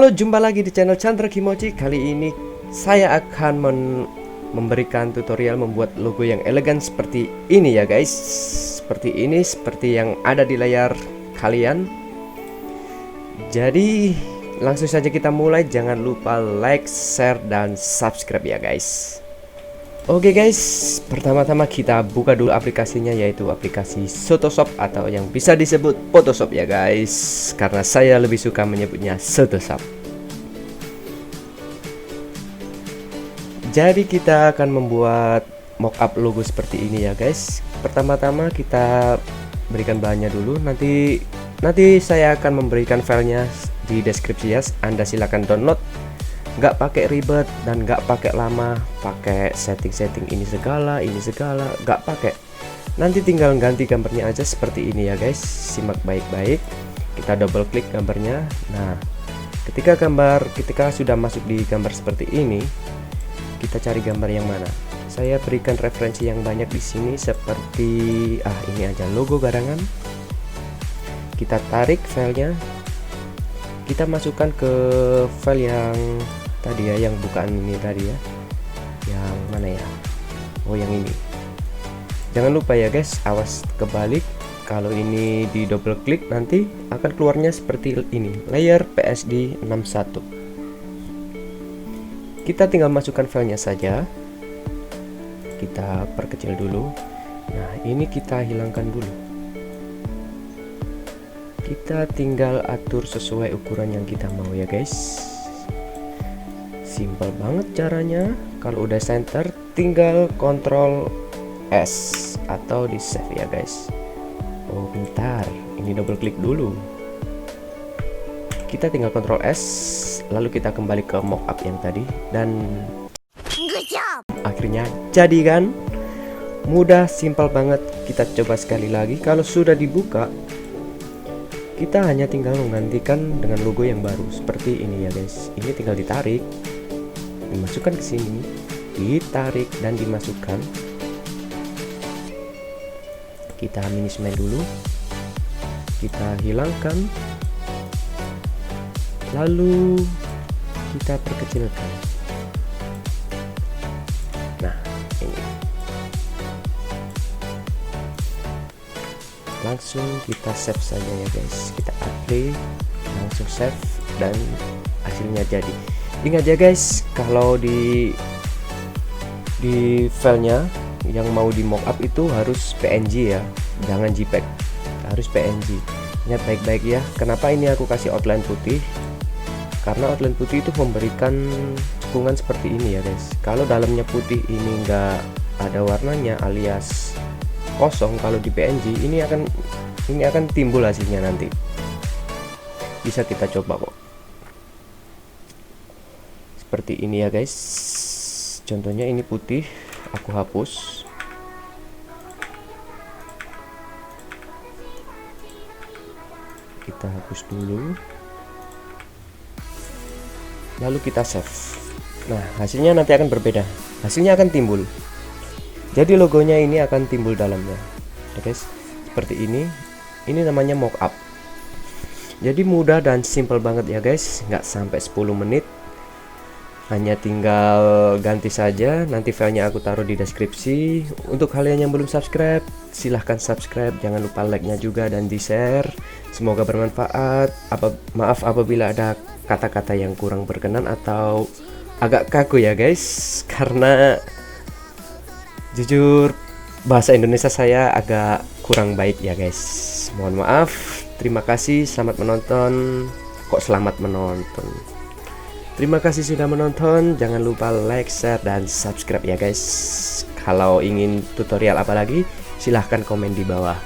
Halo, jumpa lagi di channel Chandra Kimochi. Kali ini saya akan memberikan tutorial membuat logo yang elegan seperti ini ya guys. Seperti ini, seperti yang ada di layar kalian. Jadi langsung saja kita mulai. Jangan lupa like, share, dan subscribe ya guys. Oke guys, pertama-tama kita buka dulu aplikasinya, yaitu aplikasi Photoshop atau yang bisa disebut Photoshop ya guys, karena saya lebih suka menyebutnya Photoshop. Jadi kita akan membuat mockup logo seperti ini ya guys. Pertama-tama kita berikan bahannya dulu, nanti saya akan memberikan filenya di deskripsi ya. Anda silakan download, nggak pakai ribet dan nggak pakai lama, pakai setting ini segala, nggak pakai. Nanti tinggal ganti gambarnya aja seperti ini ya guys. Simak baik-baik. Kita double klik gambarnya. Nah, ketika sudah masuk di gambar seperti ini, kita cari gambar yang mana. Saya berikan referensi yang banyak di sini, seperti ini aja, logo garangan. Kita tarik filenya, kita masukkan ke file yang tadi ya, yang bukaan ini tadi ya. Yang mana ya? Oh, yang ini. Jangan lupa ya guys, awas kebalik. Kalau ini di double klik nanti akan keluarnya seperti ini, layer PSD 61. Kita tinggal masukkan filenya saja. Kita perkecil dulu. Nah, ini kita hilangkan dulu. Kita tinggal atur sesuai ukuran yang kita mau ya guys. Simpel banget caranya. Kalau udah center, tinggal Ctrl S atau di save ya guys. Oh bentar, ini double klik dulu. Kita tinggal Ctrl S, lalu kita kembali ke mockup yang tadi, dan akhirnya jadi kan? Mudah, simpel banget. Kita coba sekali lagi. Kalau sudah dibuka, kita hanya tinggal menggantikan dengan logo yang baru seperti ini ya guys. Ini tinggal ditarik, dimasukkan ke sini, ditarik dan dimasukkan. Kita minimize dulu, kita hilangkan, lalu kita perkecilkan. Nah, ini langsung kita save saja ya guys. Kita apply, langsung save, dan hasilnya jadi. Ingat ya guys, kalau di filenya yang mau di mockup itu harus PNG ya, jangan JPEG, harus PNG. Ingat baik-baik ya. Kenapa ini aku kasih outline putih? Karena outline putih itu memberikan cekungan seperti ini ya guys. Kalau dalamnya putih, ini enggak ada warnanya alias kosong, kalau di PNG ini akan timbul hasilnya nanti. Bisa kita coba kok. Seperti ini ya guys. Contohnya ini putih, aku hapus. Kita hapus dulu. Lalu kita save. Nah, hasilnya nanti akan berbeda. Hasilnya akan timbul. Jadi logonya ini akan timbul dalamnya. Ya guys, seperti ini. Ini namanya mockup. Jadi mudah dan simple banget ya guys. Nggak sampai 10 menit. Hanya tinggal ganti saja. Nanti filenya aku taruh di deskripsi. Untuk kalian yang belum subscribe, silahkan subscribe. Jangan lupa like-nya juga dan di share. Semoga bermanfaat. Maaf apabila ada kata-kata yang kurang berkenan atau agak kaku ya guys, karena jujur bahasa Indonesia saya agak kurang baik ya guys. Mohon maaf. Terima kasih, selamat menonton. Kok selamat menonton? Terima kasih sudah menonton. Jangan lupa like, share, dan subscribe ya guys. Kalau ingin tutorial apa lagi, silahkan komen di bawah.